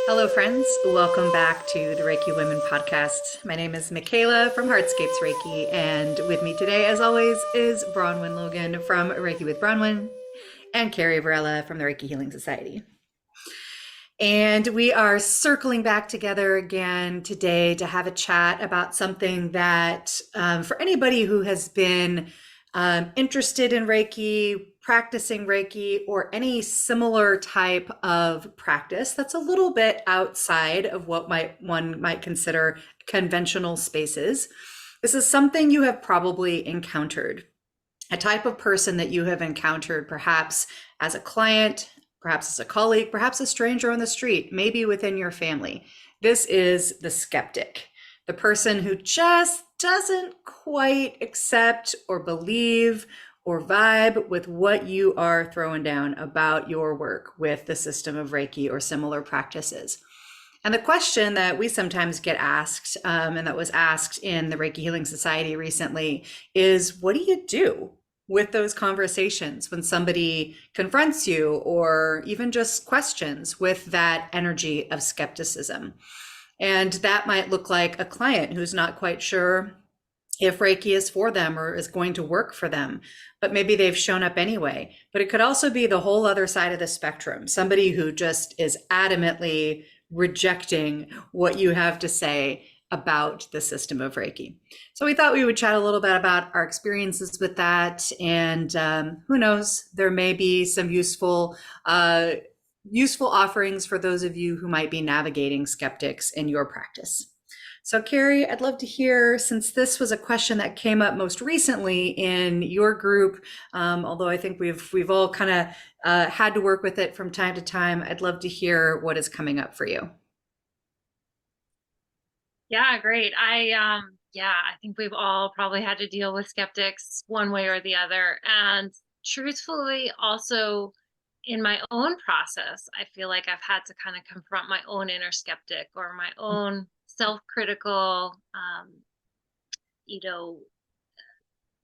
Hello, friends. Welcome back to the Reiki Women Podcast. My name is Michaela from Heartscapes Reiki, and with me today, as always, is Bronwen Logan from Reiki with Bronwen and Carrie Varela from the Reiki Healing Society. And we are circling back together again today to have a chat about something that, for anybody who has been interested in Reiki, practicing Reiki, or any similar type of practice that's a little bit outside of what one might consider conventional spaces. This is something you have probably encountered, a type of person that you have encountered perhaps as a client, perhaps as a colleague, perhaps a stranger on the street, maybe within your family. This is the skeptic, the person who just doesn't quite accept or believe or vibe with what you are throwing down about your work with the system of Reiki or similar practices. And the question that we sometimes get asked, and that was asked in the Reiki Healing Society recently, is what do you do with those conversations when somebody confronts you or even just questions with that energy of skepticism? And that might look like a client who's not quite sure if Reiki is for them or is going to work for them, but maybe they've shown up anyway. But it could also be the whole other side of the spectrum, somebody who just is adamantly rejecting what you have to say about the system of Reiki. So we thought we would chat a little bit about our experiences with that. And who knows, there may be some useful offerings for those of you who might be navigating skeptics in your practice. So Carrie, I'd love to hear, since this was a question that came up most recently in your group, although I think we've all kind of had to work with it from time to time, I'd love to hear what is coming up for you. Yeah, great. I think we've all probably had to deal with skeptics one way or the other. And truthfully, also in my own process, I feel like I've had to kind of confront my own inner skeptic or my own self-critical, you know,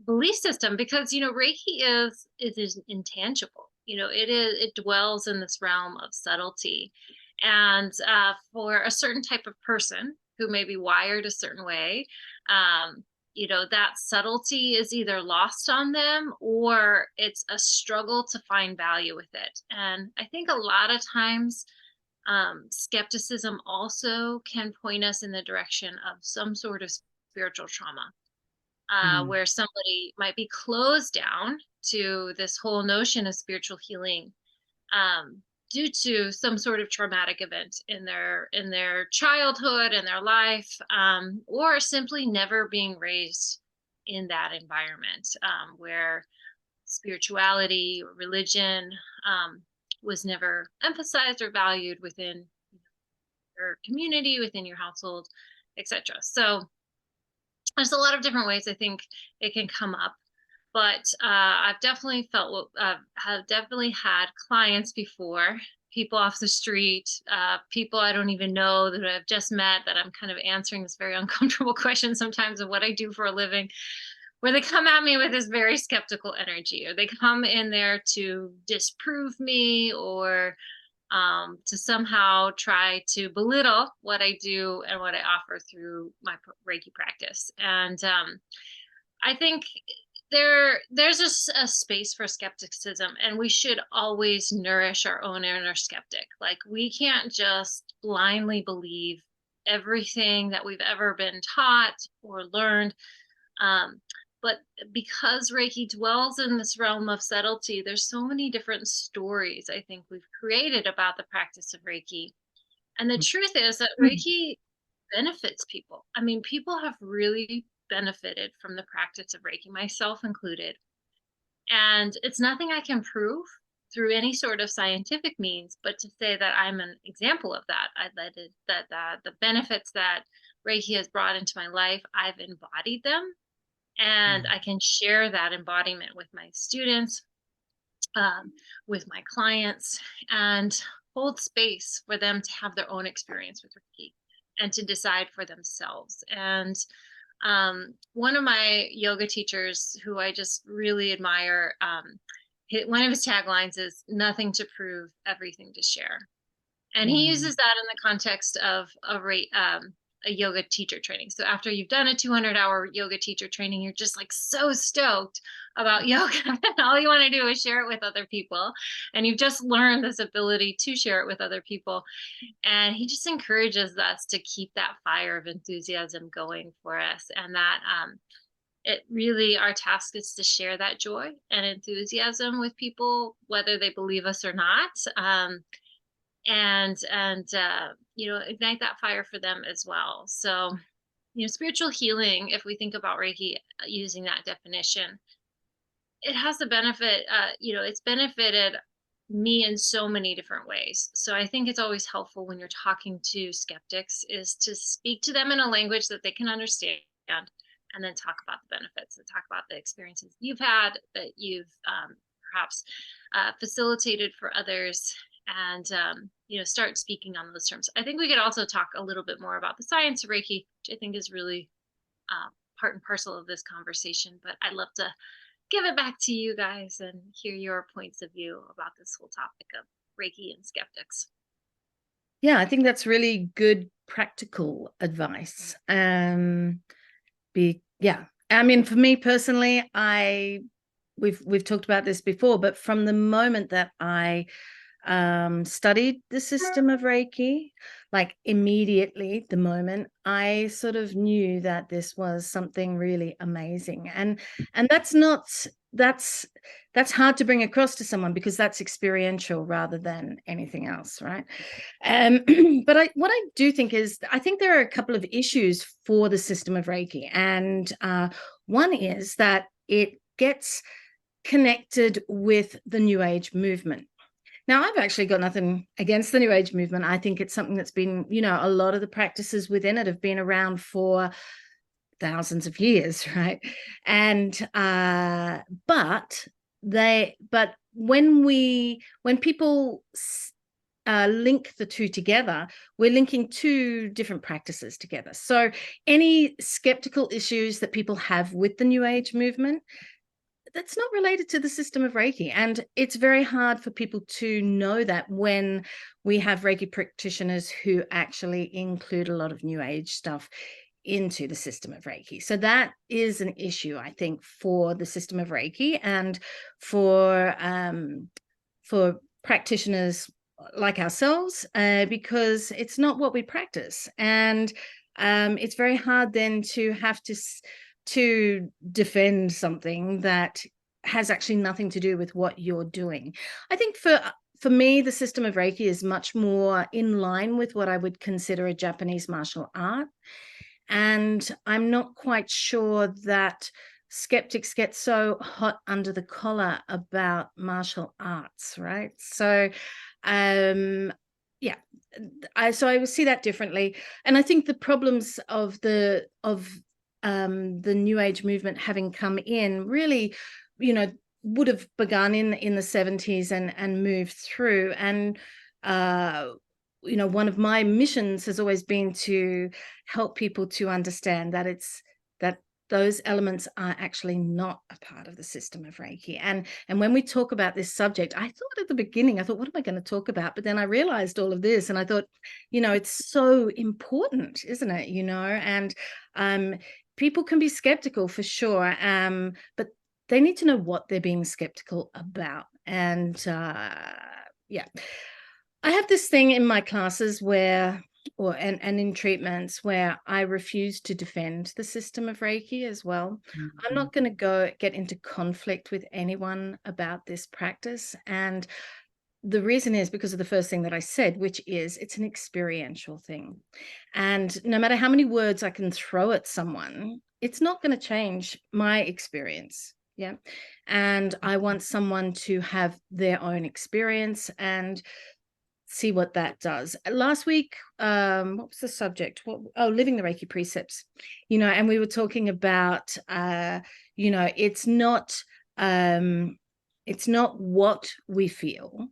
belief system, because Reiki is intangible. It dwells in this realm of subtlety, and for a certain type of person who may be wired a certain way, that subtlety is either lost on them or it's a struggle to find value with it. And I think a lot of times skepticism also can point us in the direction of some sort of spiritual trauma, Mm. where somebody might be closed down to this whole notion of spiritual healing, due to some sort of traumatic event in their childhood and their life, or simply never being raised in that environment, where spirituality or religion was never emphasized or valued within your community, within your household, etc. So there's a lot of different ways I think it can come up, but I've definitely have definitely had clients before, people off the street, people I don't even know that I've just met, that I'm kind of answering this very uncomfortable question sometimes of what I do for a living, where they come at me with this very skeptical energy, or they come in there to disprove me, or to somehow try to belittle what I do and what I offer through my Reiki practice. And I think there's a space for skepticism, and we should always nourish our own inner skeptic. Like, we can't just blindly believe everything that we've ever been taught or learned. But because Reiki dwells in this realm of subtlety, there's so many different stories I think we've created about the practice of Reiki. And the truth is that Reiki benefits people. I mean, people have really benefited from the practice of Reiki, myself included. And it's nothing I can prove through any sort of scientific means, but to say that I'm an example of that, that the benefits that Reiki has brought into my life, I've embodied them, and I can share that embodiment with my students, with my clients, and hold space for them to have their own experience with Reiki and to decide for themselves. And one of my yoga teachers, who I just really admire, one of his taglines is "Nothing to prove, everything to share." And he uses that in the context of a yoga teacher training. So after you've done a 200-hour yoga teacher training, you're just like so stoked about yoga and all you want to do is share it with other people. And you've just learned this ability to share it with other people. And he just encourages us to keep that fire of enthusiasm going for us. And that it really, our task is to share that joy and enthusiasm with people, whether they believe us or not. Ignite that fire for them as well. So, spiritual healing, if we think about Reiki using that definition, it has the benefit, it's benefited me in so many different ways. So I think it's always helpful when you're talking to skeptics is to speak to them in a language that they can understand, and then talk about the benefits and talk about the experiences you've had, that you've perhaps facilitated for others, and start speaking on those terms. I think we could also talk a little bit more about the science of Reiki, which I think is really part and parcel of this conversation. But I'd love to give it back to you guys and hear your points of view about this whole topic of Reiki and skeptics. Yeah, I think that's really good practical advice. I mean, for me personally, we've talked about this before, but from the moment that I studied the system of Reiki, like immediately the moment I sort of knew that this was something really amazing. And that's hard to bring across to someone because that's experiential rather than anything else, right? But what I do think is, I think there are a couple of issues for the system of Reiki. And one is that it gets connected with the New Age movement. Now, I've actually got nothing against the New Age movement. I think it's something that's been, a lot of the practices within it have been around for thousands of years, right? And but when people link the two together, we're linking two different practices together. So any skeptical issues that people have with the New Age movement, that's not related to the system of Reiki. And it's very hard for people to know that when we have Reiki practitioners who actually include a lot of New Age stuff into the system of Reiki. So that is an issue, I think, for the system of Reiki and for practitioners like ourselves, because it's not what we practice. And it's very hard then to have to defend something that has actually nothing to do with what you're doing. I think for me, the system of Reiki is much more in line with what I would consider a Japanese martial art. And I'm not quite sure that skeptics get so hot under the collar about martial arts, right? So, I would see that differently. And I think the problems of the New Age movement having come in really, would have begun in the 70s and moved through. And one of my missions has always been to help people to understand that that those elements are actually not a part of the system of Reiki. And when we talk about this subject, I thought at the beginning, what am I going to talk about? But then I realized all of this and I thought, it's so important, isn't it? And people can be skeptical for sure, but they need to know what they're being skeptical about. And I have this thing in my classes and in treatments where I refuse to defend the system of Reiki as well. Mm-hmm. I'm not going to get into conflict with anyone about this practice. And the reason is because of the first thing that I said, which is it's an experiential thing. And no matter how many words I can throw at someone, it's not going to change my experience. Yeah. And I want someone to have their own experience and see what that does. Last week, what was the subject? Living the Reiki precepts, and we were talking about, it's not what we feel,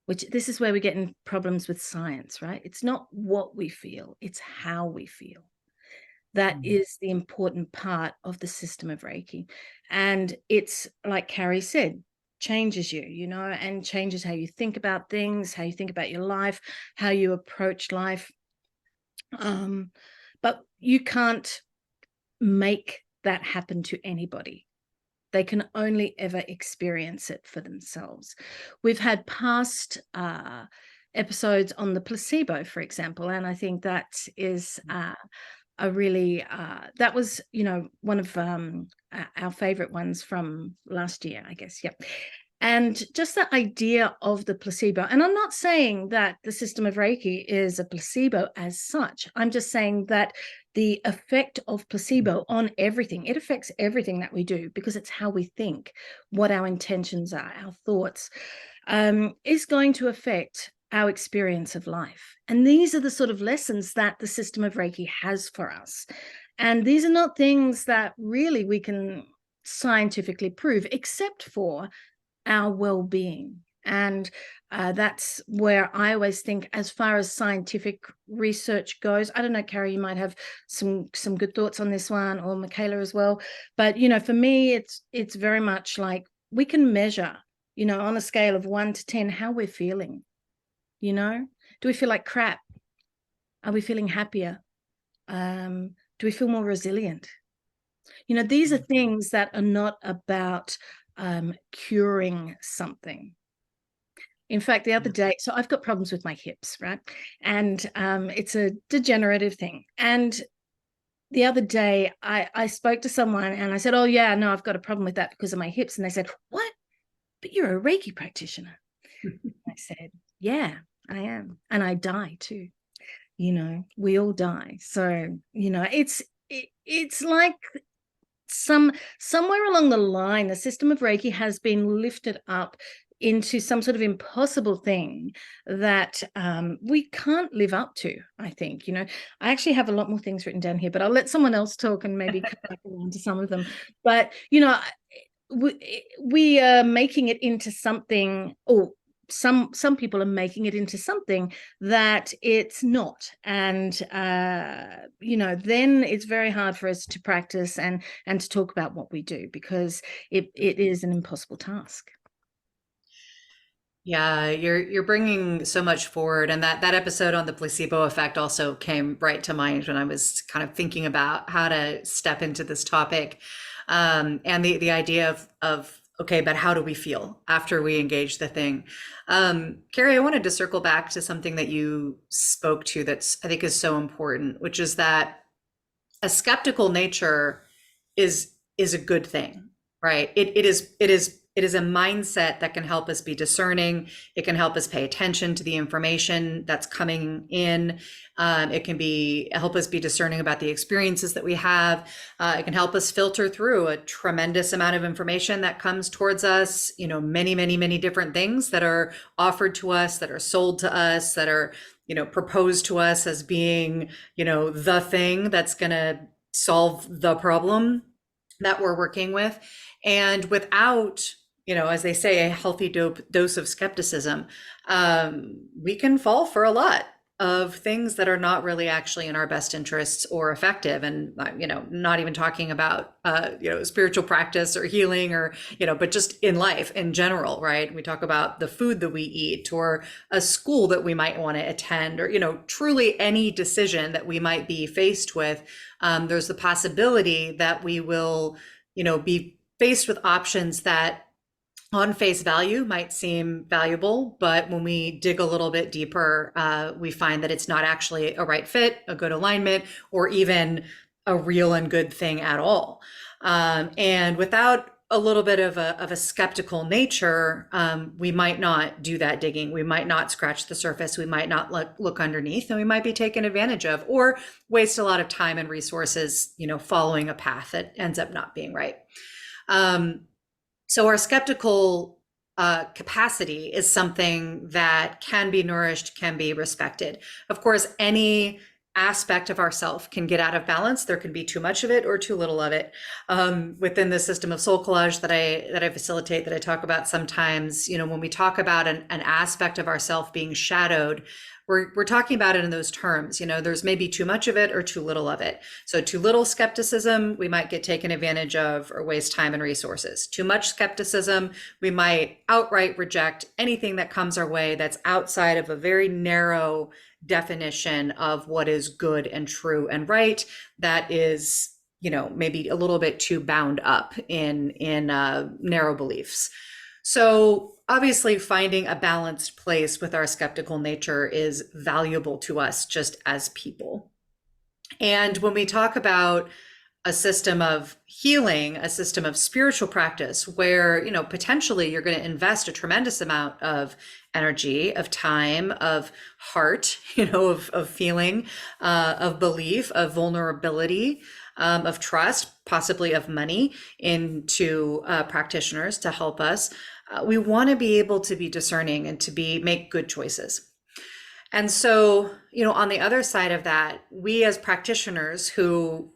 which this is where we get in problems with science, right? It's not what we feel, it's how we feel. That is the important part of the system of Reiki. And it's like Carrie said, changes you, you know, and changes how you think about things, how you think about your life, how you approach life. But you can't make that happen to anybody. They can only ever experience it for themselves. We've had past episodes on the placebo, for example, and I think that is a really that was, you know, one of our favorite ones from last year, I guess. Yep. And just the idea of the placebo, and I'm not saying that the system of Reiki is a placebo as such. I'm just saying that the effect of placebo on everything, it affects everything that we do, because it's how we think, what our intentions are, our thoughts, is going to affect our experience of life. And these are the sort of lessons that the system of Reiki has for us. And these are not things that really we can scientifically prove, except for our well-being. And that's where I always think, as far as scientific research goes, I don't know, Carrie, you might have some good thoughts on this one, or Michaela as well. But, you know, for me, it's very much like we can measure, you know, on a scale of 1 to 10, how we're feeling. You know, do we feel like crap? Are we feeling happier? Do we feel more resilient? You know, these are things that are not about curing something. In fact, the other day, so I've got problems with my hips, right? And it's a degenerative thing. And the other day I spoke to someone and I said, oh yeah, no, I've got a problem with that because of my hips. And they said, what? But you're a Reiki practitioner. I said, yeah, I am. And I die too. You know, we all die. So, you know, it's like somewhere along the line, the system of Reiki has been lifted up into some sort of impossible thing that we can't live up to, I think. You know, I actually have a lot more things written down here, but I'll let someone else talk and maybe come back around to some of them. But, you know, we are making it into something, or some people are making it into something that it's not. And you know, then it's very hard for us to practice and to talk about what we do, because it is an impossible task. Yeah, you're bringing so much forward, and that episode on the placebo effect also came right to mind when I was kind of thinking about how to step into this topic, and the idea of okay, but how do we feel after we engage the thing? Carrie, I wanted to circle back to something that you spoke to that's I think is so important, which is that a skeptical nature is a good thing, right? It is a mindset that can help us be discerning. It can help us pay attention to the information that's coming in. It can help us be discerning about the experiences that we have. It can help us filter through a tremendous amount of information that comes towards us. You know, many, many, many different things that are offered to us, that are sold to us, that are, you know, proposed to us as being, you know, the thing that's going to solve the problem that we're working with. And without, you know, as they say, a healthy dose of skepticism, we can fall for a lot of things that are not really actually in our best interests or effective. And, you know, not even talking about, you know, spiritual practice or healing or, you know, but just in life in general, right? We talk about the food that we eat, or a school that we might want to attend, or, you know, truly any decision that we might be faced with. There's the possibility that we will, you know, be faced with options that on face value might seem valuable, but when we dig a little bit deeper, we find that it's not actually a right fit, a good alignment, or even a real and good thing at all. And without a little bit of a skeptical nature, we might not do that digging. We might not scratch the surface. We might not look underneath, and we might be taken advantage of, or waste a lot of time and resources, you know, following a path that ends up not being right. So our skeptical capacity is something that can be nourished, can be respected. Of course, any aspect of ourself can get out of balance. There can be too much of it or too little of it. Within the system of soul collage that I facilitate, that I talk about sometimes, you know, when we talk about an aspect of ourself being shadowed, we're talking about it in those terms. There's maybe too much of it or too little of it. So too little skepticism, we might get taken advantage of or waste time and resources. Too much skepticism, we might outright reject anything that comes our way that's outside of a very narrow definition of what is good and true and right. That is, maybe a little bit too bound up in narrow beliefs. So obviously finding a balanced place with our skeptical nature is valuable to us just as people. And when we talk about a system of healing, a system of spiritual practice where, potentially you're going to invest a tremendous amount of energy, of time, of heart, of feeling, of belief, of vulnerability, of trust, possibly of money into practitioners to help us. We want to be able to be discerning and to make good choices. And so, on the other side of that, we as practitioners who,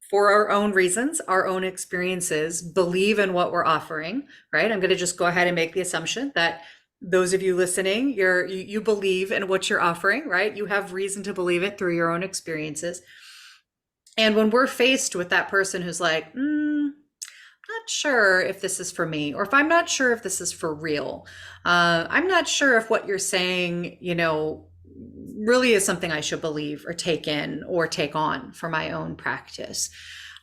for our own reasons, our own experiences, believe in what we're offering, right? I'm going to just go ahead and make the assumption that those of you listening, you believe in what you're offering, right? You have reason to believe it through your own experiences. And when we're faced with that person who's like, I'm not sure if this is for me, or if I'm not sure if this is for real, I'm not sure if what you're saying, really is something I should believe or take in or take on for my own practice.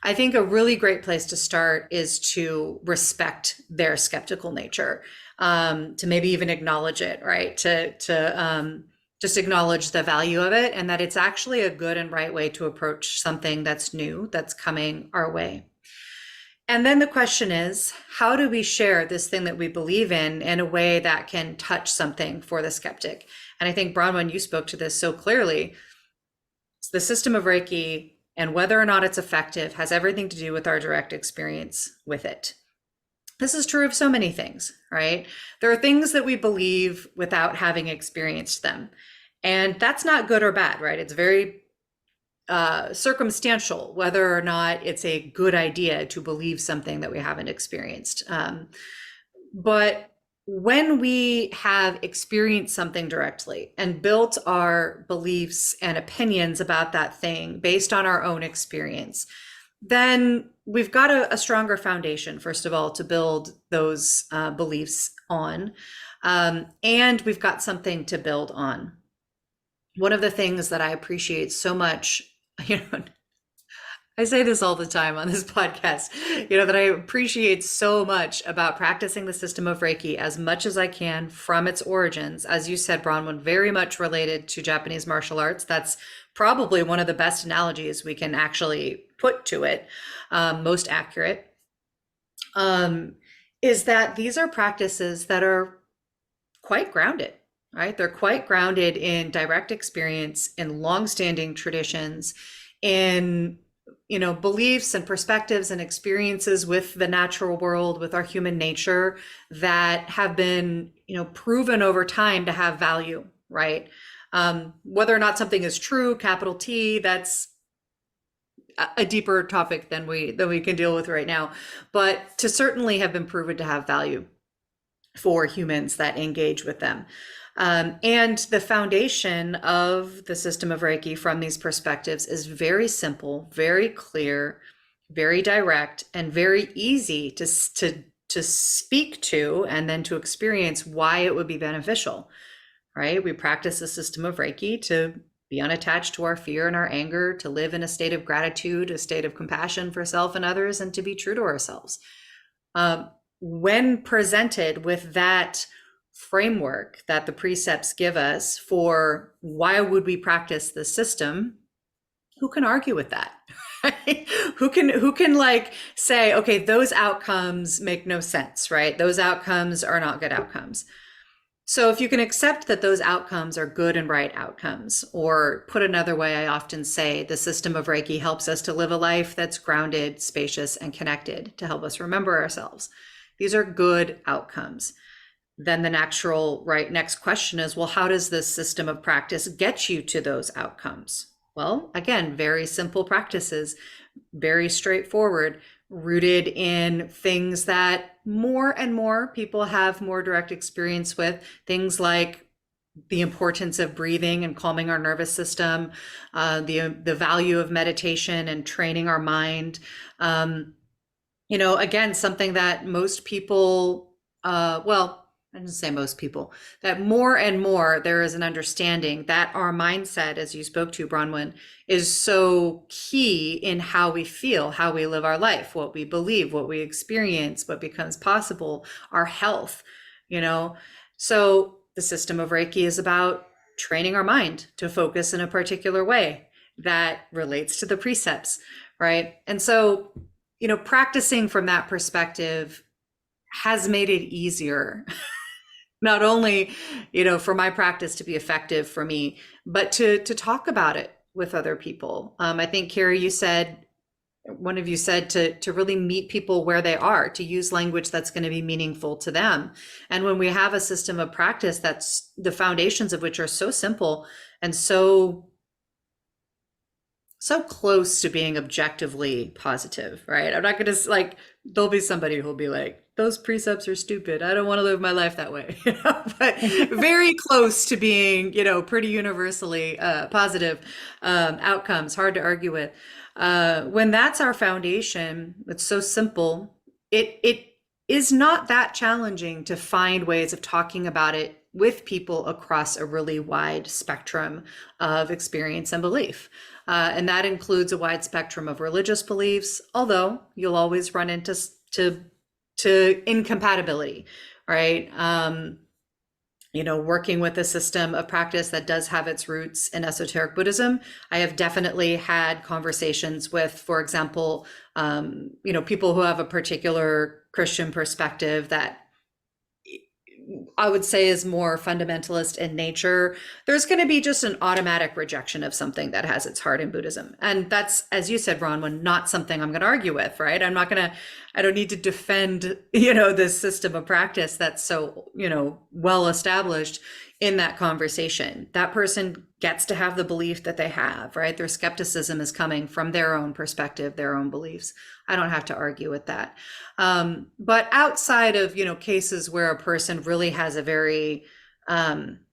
I think a really great place to start is to respect their skeptical nature, to maybe even acknowledge it, right? To just acknowledge the value of it and that it's actually a good and right way to approach something that's new, that's coming our way. And then the question is, how do we share this thing that we believe in a way that can touch something for the skeptic? And I think, Bronwen, you spoke to this so clearly. The system of Reiki and whether or not it's effective has everything to do with our direct experience with it. This is true of so many things, right? There are things that we believe without having experienced them. And that's not good or bad, right? It's very circumstantial whether or not it's a good idea to believe something that we haven't experienced. But when we have experienced something directly and built our beliefs and opinions about that thing based on our own experience, then we've got a stronger foundation, first of all, to build those beliefs on. And we've got something to build on. One of the things that I appreciate so much, I say this all the time on this podcast, that I appreciate so much about practicing the system of Reiki as much as I can from its origins. As you said, Bronwen, very much related to Japanese martial arts. That's probably one of the best analogies we can actually put to it, most accurate, is that these are practices that are quite grounded, right? They're quite grounded in direct experience, in longstanding traditions, in beliefs and perspectives and experiences with the natural world, with our human nature that have been, proven over time to have value, right? Whether or not something is true, capital T, that's a deeper topic than we can deal with right now, but to certainly have been proven to have value for humans that engage with them. And the foundation of the system of Reiki from these perspectives is very simple, very clear, very direct, and very easy to speak to and then to experience why it would be beneficial, right? We practice the system of Reiki to be unattached to our fear and our anger, to live in a state of gratitude, a state of compassion for self and others, and to be true to ourselves. When presented with that framework that the precepts give us for why would we practice the system, who can argue with that? who can like say, okay, those outcomes make no sense, right? Those outcomes are not good outcomes. So if you can accept that those outcomes are good and right outcomes, or put another way, I often say the system of Reiki helps us to live a life that's grounded, spacious, and connected to help us remember ourselves. These are good outcomes. Then the next question is, well, how does this system of practice get you to those outcomes? Well, again, very simple practices, very straightforward, rooted in things that more and more people have more direct experience with, things like the importance of breathing and calming our nervous system, the value of meditation and training our mind. Again, something that most people, well, I didn't say most people, that more and more there is an understanding that our mindset, as you spoke to, Bronwen, is so key in how we feel, how we live our life, what we believe, what we experience, what becomes possible, our health, So the system of Reiki is about training our mind to focus in a particular way that relates to the precepts, right? And so, practicing from that perspective has made it easier, not only, for my practice to be effective for me, but to talk about it with other people. I think, Carrie, one of you said to really meet people where they are, to use language that's going to be meaningful to them. And when we have a system of practice that's the foundations of which are so simple and so close to being objectively positive, right? I'm not going to there'll be somebody who'll be like, those precepts are stupid. I don't want to live my life that way. But very close to being, pretty universally positive outcomes, hard to argue with. When that's our foundation, it's so simple. It is not that challenging to find ways of talking about it with people across a really wide spectrum of experience and belief. And that includes a wide spectrum of religious beliefs, although you'll always run into incompatibility, right? Working with a system of practice that does have its roots in esoteric Buddhism. I have definitely had conversations with, for example, people who have a particular Christian perspective that I would say is more fundamentalist in nature. There's going to be just an automatic rejection of something that has its heart in Buddhism. And that's, as you said, Bronwen, not something I'm going to argue with, right? I don't need to defend, this system of practice that's so, well established in that conversation. That person gets to have the belief that they have, right? Their skepticism is coming from their own perspective, their own beliefs. I don't have to argue with that. But outside of, cases where a person really has a very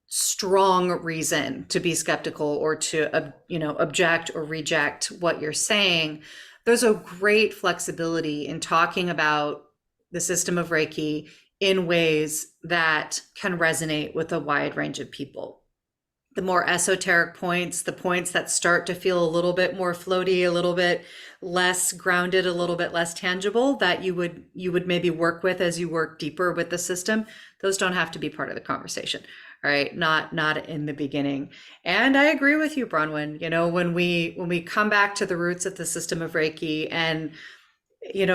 strong reason to be skeptical or to, object or reject what you're saying, there's a great flexibility in talking about the system of Reiki in ways that can resonate with a wide range of people. The more esoteric points, the points that start to feel a little bit more floaty, a little bit less grounded, a little bit less tangible, that you would maybe work with as you work deeper with the system, those don't have to be part of the conversation, right? Not in the beginning. And I agree with you, Bronwen. When we come back to the roots of the system of Reiki and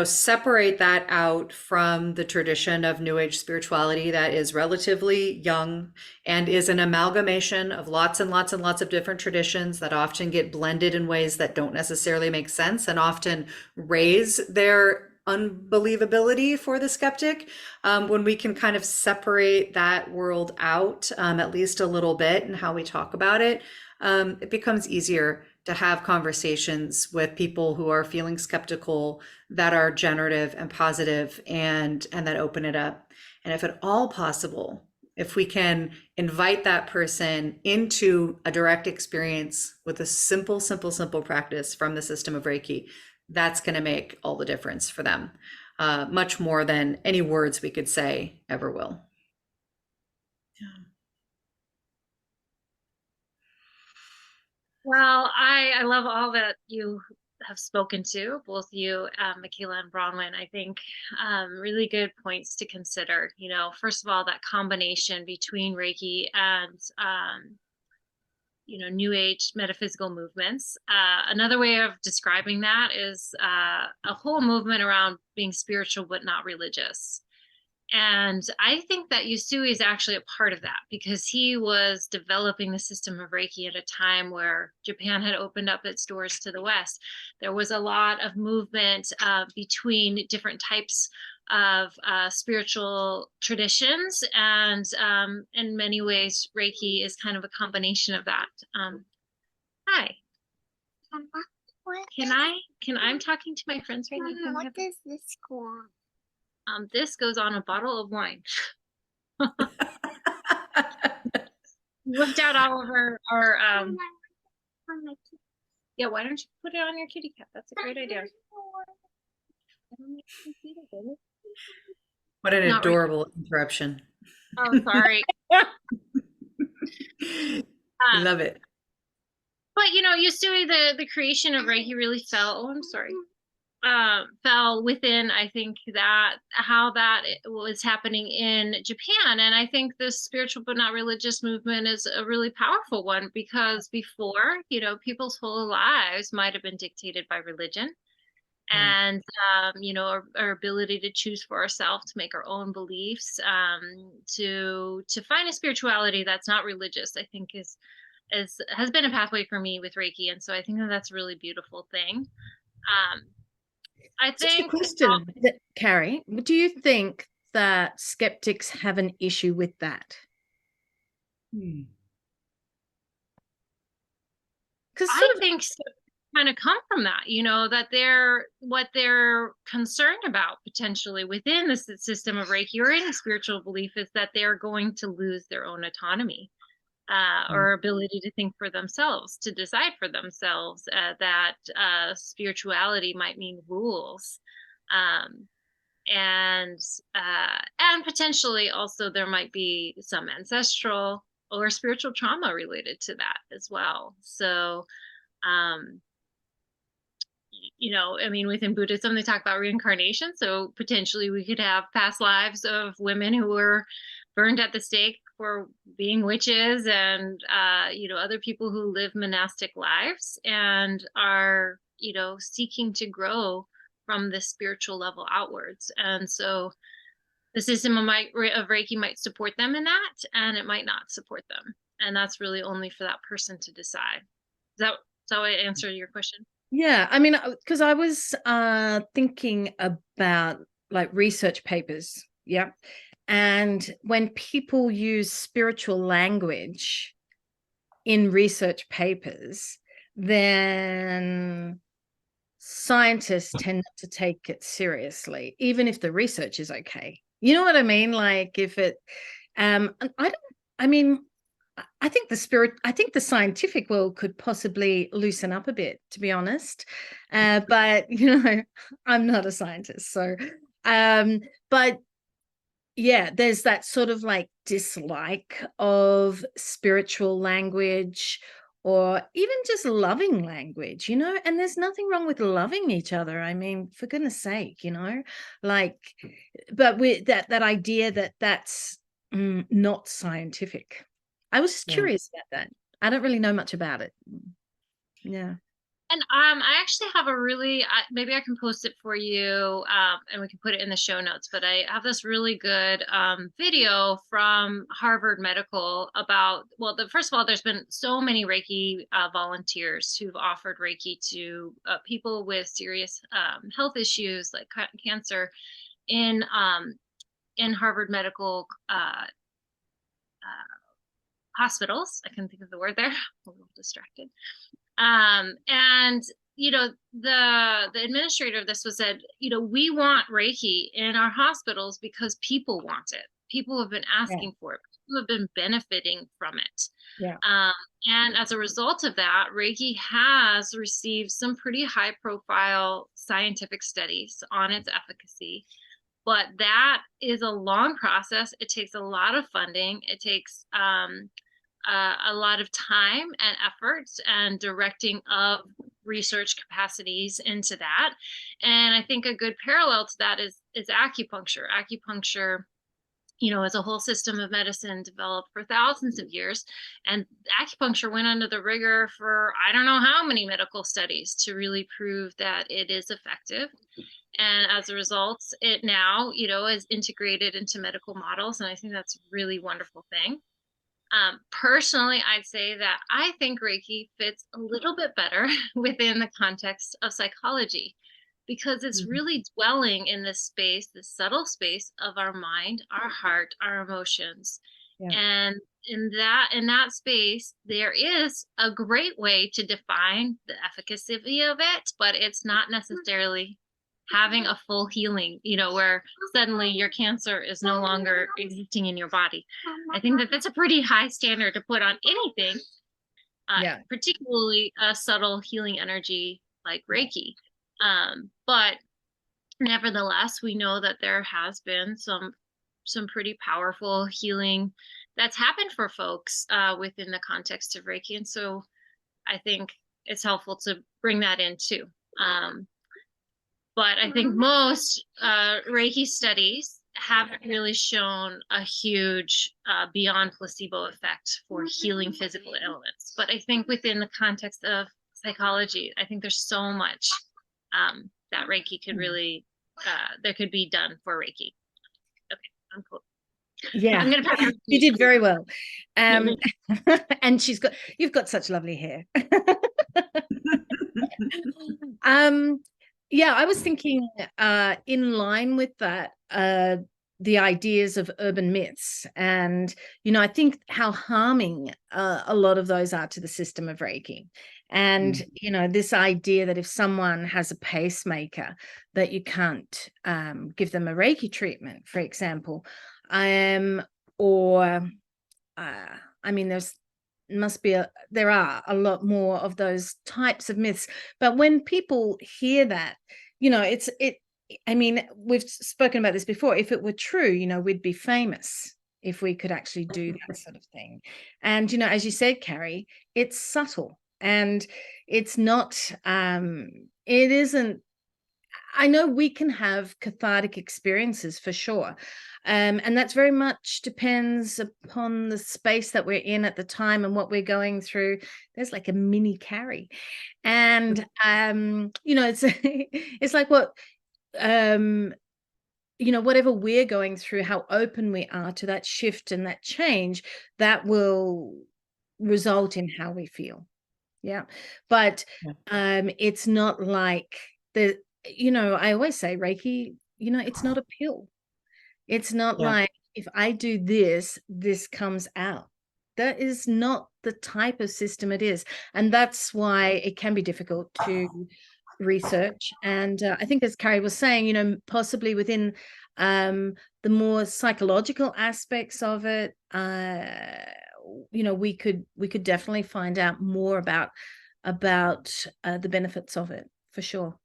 separate that out from the tradition of New Age spirituality that is relatively young and is an amalgamation of lots and lots and lots of different traditions that often get blended in ways that don't necessarily make sense and often raise their unbelievability for the skeptic. When we can kind of separate that world out, at least a little bit, in how we talk about it, it becomes easier to have conversations with people who are feeling skeptical, that are generative and positive, and that open it up. And if at all possible, if we can invite that person into a direct experience with a simple practice from the system of Reiki, that's going to make all the difference for them, much more than any words we could say ever will. Yeah. Well, I love all that you have spoken to, both you, Michaela and Bronwen. I think really good points to consider. First of all, that combination between Reiki and New Age metaphysical movements. Another way of describing that is a whole movement around being spiritual but not religious. And I think that Usui is actually a part of that, because he was developing the system of Reiki at a time where Japan had opened up its doors to the West. There was a lot of movement between different types of spiritual traditions. And in many ways, Reiki is kind of a combination of that. Hi. I'm talking to my friends right now. What does this go on? This goes on a bottle of wine. whipped out all of our yeah, why don't you put it on your kitty cat? That's a great idea. What an Not right. adorable interruption. Oh, sorry. I love it. But Yusui, the creation of Reiki really fell. Oh, I'm sorry. Fell within, I think, that how that was happening in Japan. And I think this spiritual but not religious movement is a really powerful one, because before, people's whole lives might have been dictated by religion. And our ability to choose for ourselves, to make our own beliefs, to find a spirituality that's not religious, I think has been a pathway for me with Reiki. And so I think that's a really beautiful thing. I think, just a question, Carrie, do you think that skeptics have an issue with that? Because I think kind of come from that, that what they're concerned about potentially within the system of Reiki or any spiritual belief is that they're going to lose their own autonomy, or ability to think for themselves, to decide for themselves, that spirituality might mean rules, and potentially also there might be some ancestral or spiritual trauma related to that as well. So within Buddhism, they talk about reincarnation. So potentially we could have past lives of women who were burned at the stake for being witches, and, other people who live monastic lives and are, seeking to grow from the spiritual level outwards. And so the system of Reiki might support them in that, and it might not support them. And that's really only for that person to decide. Is that I answer your question? Yeah, I mean, because I was thinking about like research papers, yeah. And when people use spiritual language in research papers, then scientists tend not to take it seriously, even if the research is okay. You know what I mean? Like if it, I think the scientific world could possibly loosen up a bit, to be honest. But I'm not a scientist, so but yeah, there's that sort of like dislike of spiritual language, or even just loving language, and there's nothing wrong with loving each other. I mean, for goodness sake, like, but with that idea that that's not scientific. I was just curious about that. I don't really know much about it. Yeah. And I actually have a really, maybe I can post it for you, and we can put it in the show notes, but I have this really good video from Harvard Medical about, first of all, there's been so many Reiki volunteers who've offered Reiki to people with serious health issues like cancer in Harvard Medical hospitals. I couldn't think of the word there. I'm a little distracted. And the administrator of this was said, we want Reiki in our hospitals because people want it. People have been asking for it. People have been benefiting from it. Yeah. And as a result of that, Reiki has received some pretty high profile scientific studies on its efficacy. But that is a long process. It takes a lot of funding. It takes a lot of time and effort and directing of research capacities into that. And I think a good parallel to that is acupuncture. Acupuncture, is a whole system of medicine developed for thousands of years. And acupuncture went under the rigor for I don't know how many medical studies to really prove that it is effective. And as a result, it now, is integrated into medical models. And I think that's a really wonderful thing. Personally, I'd say that I think Reiki fits a little bit better within the context of psychology, because it's really dwelling in this space, this subtle space of our mind, our heart, our emotions. Yeah. And in that space, there is a great way to define the efficacy of it, but it's not necessarily having a full healing, where suddenly your cancer is no longer existing in your body. I think that that's a pretty high standard to put on anything, particularly a subtle healing energy like Reiki. But nevertheless, we know that there has been some pretty powerful healing that's happened for folks within the context of Reiki. And so I think it's helpful to bring that in too. But I think most Reiki studies haven't really shown a huge beyond placebo effect for healing physical ailments. But I think within the context of psychology, I think there's so much that Reiki could really, there could be done for Reiki. Okay, I'm cool. Yeah, I'm gonna you did very well. And you've got such lovely hair. Yeah, I was thinking in line with that, the ideas of urban myths. And, I think how harming a lot of those are to the system of Reiki. And, this idea that if someone has a pacemaker, that you can't give them a Reiki treatment, for example. There are a lot more of those types of myths, but when people hear that, we've spoken about this before. If it were true, we'd be famous if we could actually do that sort of thing. And, as you said, Carrie, it's subtle and it's not, it isn't, I know we can have cathartic experiences for sure. And that's very much depends upon the space that we're in at the time and what we're going through. There's like a mini Carrie. And, it's, it's like what, whatever we're going through, how open we are to that shift and that change, that will result in how we feel. Yeah. But it's not like I always say Reiki, it's not a pill. It's not like if I do this, this comes out. That is not the type of system it is. And that's why it can be difficult to research. And I think, as Carrie was saying, possibly within the more psychological aspects of it, we could definitely find out more about the benefits of it, for sure.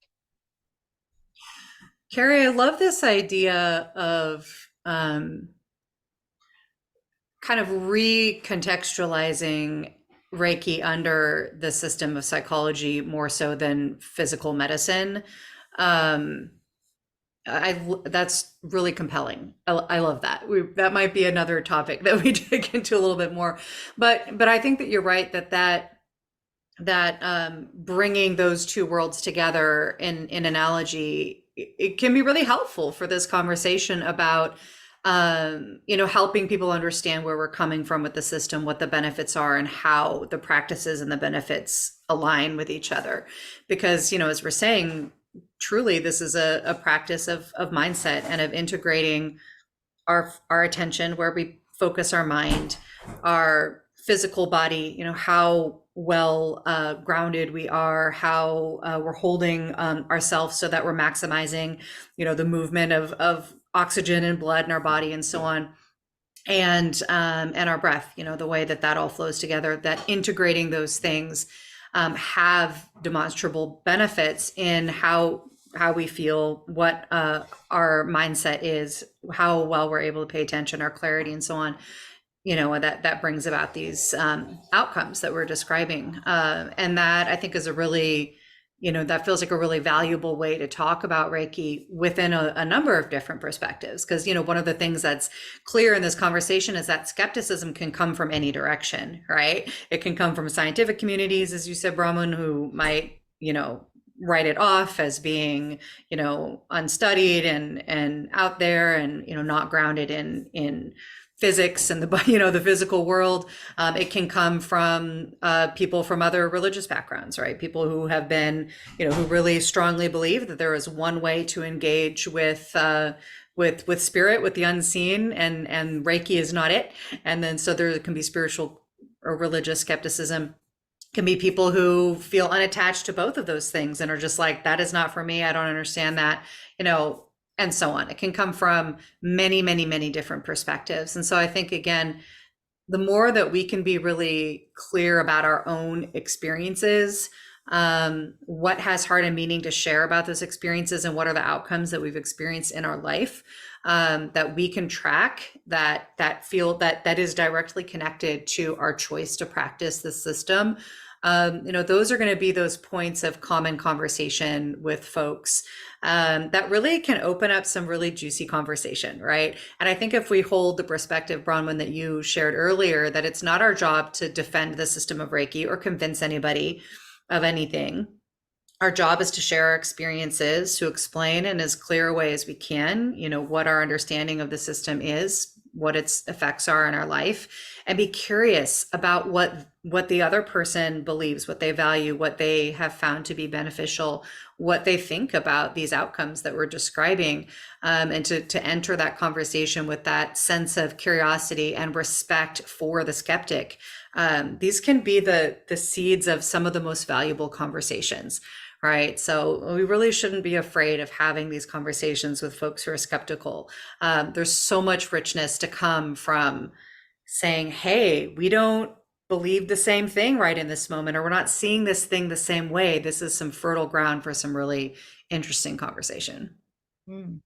Carrie, I love this idea of kind of recontextualizing Reiki under the system of psychology more so than physical medicine. That's really compelling. I love that. That might be another topic that we dig into a little bit more. But I think that you're right that bringing those two worlds together in analogy, it can be really helpful for this conversation about, helping people understand where we're coming from with the system, what the benefits are, and how the practices and the benefits align with each other. Because, as we're saying, truly, this is a practice of mindset and of integrating our attention where we focus our mind, our physical body, how well grounded we are, how we're holding ourselves so that we're maximizing, the movement of oxygen and blood in our body and so on. And our breath, the way that all flows together, that integrating those things have demonstrable benefits in how we feel, what our mindset is, how well we're able to pay attention, our clarity and so on. That brings about these outcomes that we're describing. And that I think is a really, that feels like a really valuable way to talk about Reiki within a number of different perspectives. Because, one of the things that's clear in this conversation is that skepticism can come from any direction, right? It can come from scientific communities, as you said, Bronwen, who might, write it off as being, unstudied and out there and, not grounded in physics and the physical world. It can come from people from other religious backgrounds, right? People who have been, who really strongly believe that there is one way to engage with spirit, with the unseen, and Reiki is not it. And then so there can be spiritual or religious skepticism. Can be people who feel unattached to both of those things and are just like, that is not for me. I don't understand that, and so on. It can come from many, many, many different perspectives. And so I think, again, the more that we can be really clear about our own experiences, what has heart and meaning to share about those experiences, and what are the outcomes that we've experienced in our life, that we can track, that is directly connected to our choice to practice the system. Those are going to be those points of common conversation with folks, that really can open up some really juicy conversation, right? And I think if we hold the perspective, Bronwen, that you shared earlier, that it's not our job to defend the system of Reiki or convince anybody of anything. Our job is to share our experiences, to explain in as clear a way as we can, what our understanding of the system is, what its effects are in our life, and be curious about what the other person believes, what they value, what they have found to be beneficial, what they think about these outcomes that we're describing, and to enter that conversation with that sense of curiosity and respect for the skeptic. These can be the seeds of some of the most valuable conversations. Right. So we really shouldn't be afraid of having these conversations with folks who are skeptical. There's so much richness to come from saying, hey, we don't believe the same thing right in this moment, or we're not seeing this thing the same way. This is some fertile ground for some really interesting conversation. Mm.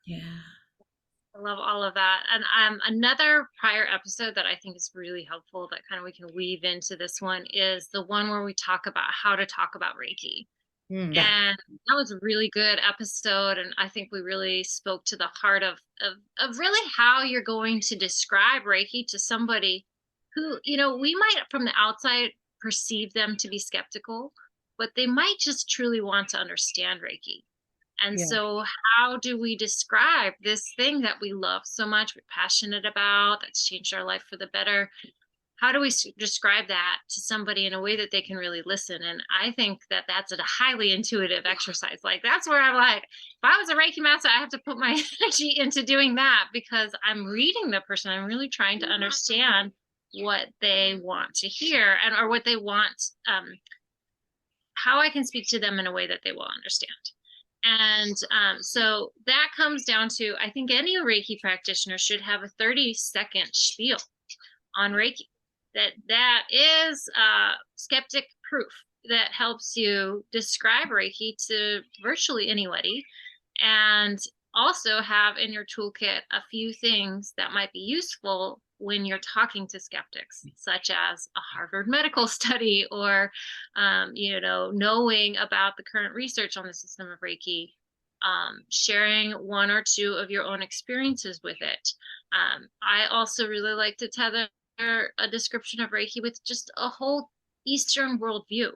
Yeah. I love all of that. And another prior episode that I think is really helpful that kind of we can weave into this one is the one where we talk about how to talk about Reiki. Mm. And that was a really good episode. And I think we really spoke to the heart of really how you're going to describe Reiki to somebody who, we might from the outside perceive them to be skeptical, but they might just truly want to understand Reiki. And so how do we describe this thing that we love so much, we're passionate about, that's changed our life for the better? How do we describe that to somebody in a way that they can really listen? And I think that that's a highly intuitive exercise. Like, that's where I'm like, if I was a Reiki master, I have to put my energy into doing that, because I'm reading the person. I'm really trying to understand what they want to hear, or what they want, how I can speak to them in a way that they will understand. And so that comes down to, I think any Reiki practitioner should have a 30-second spiel on Reiki. That is skeptic proof that helps you describe Reiki to virtually anybody, and also have in your toolkit a few things that might be useful when you're talking to skeptics, such as a Harvard medical study, or knowing about the current research on the system of Reiki, sharing one or two of your own experiences with it. I also really like to tether a description of Reiki with just a whole Eastern worldview,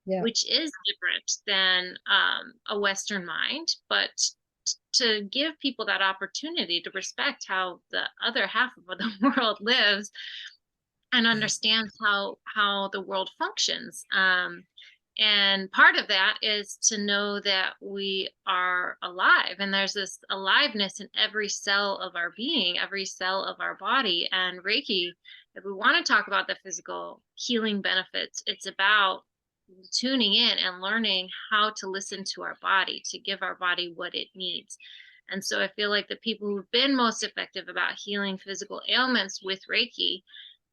which is different than a Western mind, but to give people that opportunity to respect how the other half of the world lives and understands how the world functions. And part of that is to know that we are alive, and there's this aliveness in every cell of our being, every cell of our body. And Reiki, if we want to talk about the physical healing benefits, it's about tuning in and learning how to listen to our body, to give our body what it needs. And so I feel like the people who've been most effective about healing physical ailments with Reiki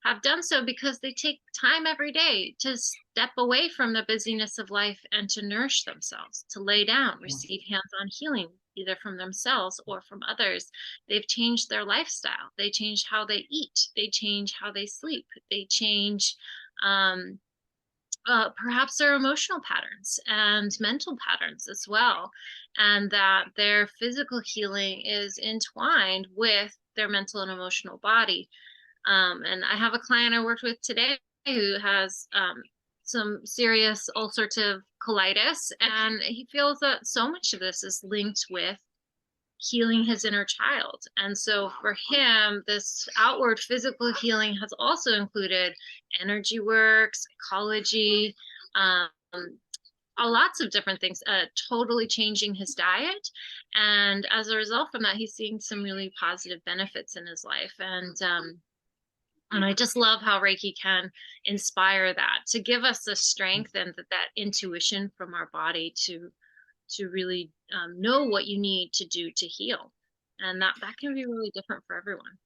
have done so because they take time every day to step away from the busyness of life and to nourish themselves, to lay down, receive hands-on healing, either from themselves or from others. They've changed their lifestyle. They changed how they eat. They change how they sleep. They change perhaps their emotional patterns and mental patterns as well, and that their physical healing is entwined with their mental and emotional body. And I have a client I worked with today who has some serious ulcerative colitis, and he feels that so much of this is linked with healing his inner child. And so for him, this outward physical healing has also included energy work, psychology, lots of different things, totally changing his diet. And as a result from that, he's seeing some really positive benefits in his life. And And I just love how Reiki can inspire that, to give us the strength and that intuition from our body to really know what you need to do to heal. And that can be really different for everyone.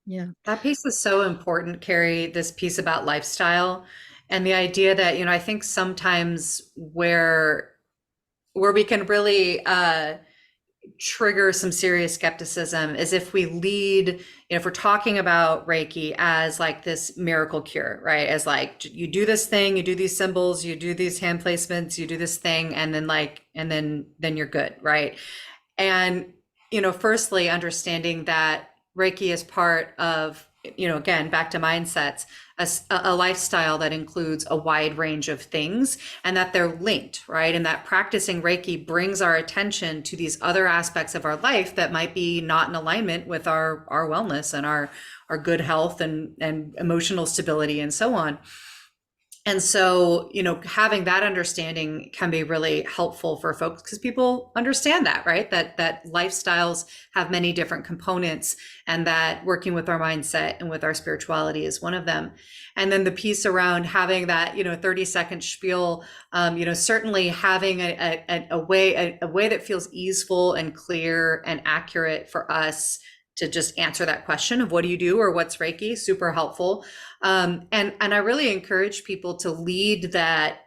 Yeah. That piece is so important, Carrie, this piece about lifestyle and the idea that, I think sometimes where we can really trigger some serious skepticism is if we lead, if we're talking about Reiki as like this miracle cure, right? As like, you do this thing, you do these symbols, you do these hand placements, you do this thing, and then you're good, right? And, firstly, understanding that Reiki is part of, again, back to mindsets, a lifestyle that includes a wide range of things, and that they're linked, right? And that practicing Reiki brings our attention to these other aspects of our life that might be not in alignment with our wellness and our good health and emotional stability and so on. And so, having that understanding can be really helpful for folks, because people understand that, right? That lifestyles have many different components, and that working with our mindset and with our spirituality is one of them. And then the piece around having that, 30-second spiel, certainly having a way that feels easeful and clear and accurate for us to just answer that question of what do you do or what's Reiki, super helpful. And I really encourage people to lead that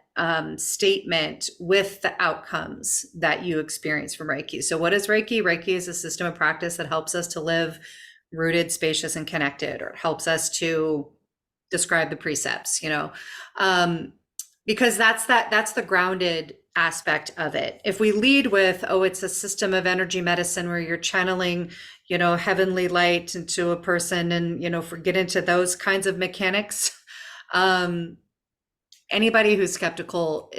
statement with the outcomes that you experience from Reiki. So what is Reiki? Reiki is a system of practice that helps us to live rooted, spacious, and connected, or it helps us to describe the precepts, because that's the grounded aspect of it. If we lead with, it's a system of energy medicine where you're channeling, heavenly light into a person, and, get into those kinds of mechanics, anybody who's skeptical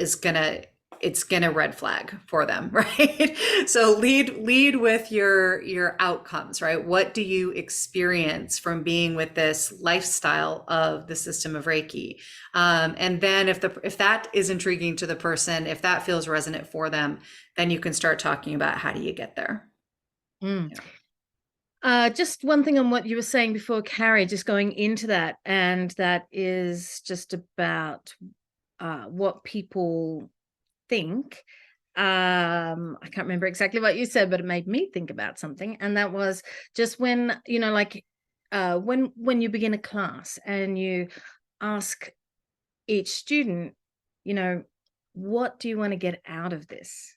it's gonna red flag for them, right? So lead with your outcomes, right? What do you experience from being with this lifestyle of the system of Reiki? And then if that is intriguing to the person, if that feels resonant for them, then you can start talking about how do you get there. Just one thing on what you were saying before, Carrie, just going into that, and that is just about what people think. I can't remember exactly what you said, but it made me think about something, and that was just when, when you begin a class and you ask each student, what do you want to get out of this?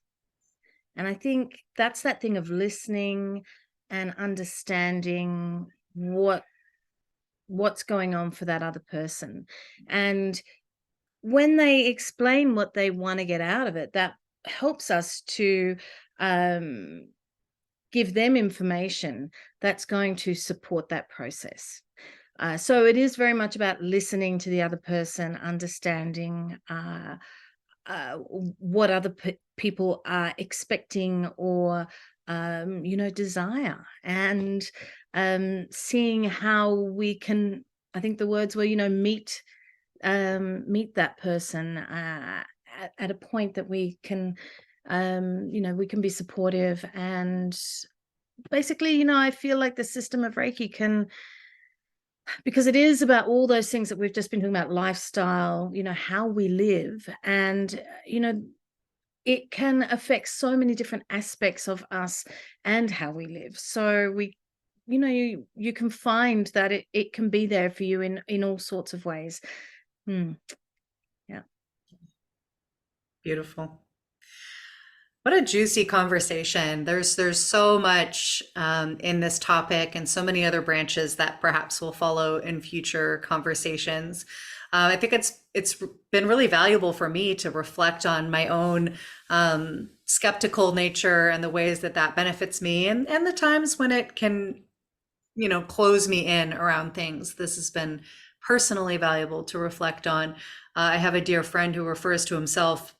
And I think that's that thing of listening and understanding what's going on for that other person. And when they explain what they want to get out of it, that helps us to give them information that's going to support that process. So it is very much about listening to the other person, understanding what other people are expecting or desire, and seeing how we can, I think the words were, meet that person at a point that we can we can be supportive. And basically, I feel like the system of Reiki can, because it is about all those things that we've just been talking about, lifestyle, how we live, and it can affect so many different aspects of us and how we live. So we, you can find that it can be there for you in all sorts of ways. Yeah. Beautiful. What a juicy conversation. There's so much in this topic, and so many other branches that perhaps will follow in future conversations. I think it's been really valuable for me to reflect on my own skeptical nature and the ways that benefits me, and the times when it can, close me in around things. This has been personally valuable to reflect on. I have a dear friend who refers to himself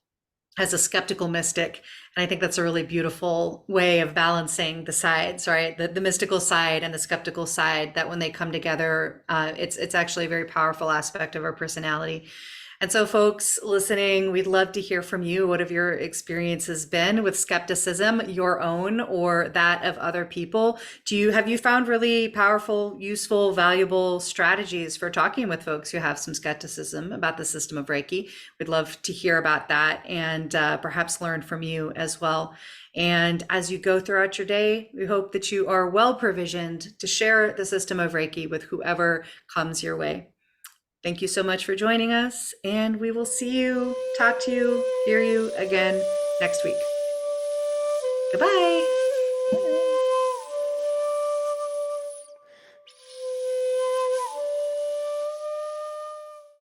as a skeptical mystic. And I think that's a really beautiful way of balancing the sides, right? The mystical side and the skeptical side, that when they come together, it's actually a very powerful aspect of our personality. And so, folks listening, we'd love to hear from you. What have your experiences been with skepticism, your own or that of other people? Have you found really powerful, useful, valuable strategies for talking with folks who have some skepticism about the system of Reiki? We'd love to hear about that and perhaps learn from you as well. And as you go throughout your day, we hope that you are well provisioned to share the system of Reiki with whoever comes your way. Thank you so much for joining us, and we will see you, talk to you, hear you again next week. Goodbye.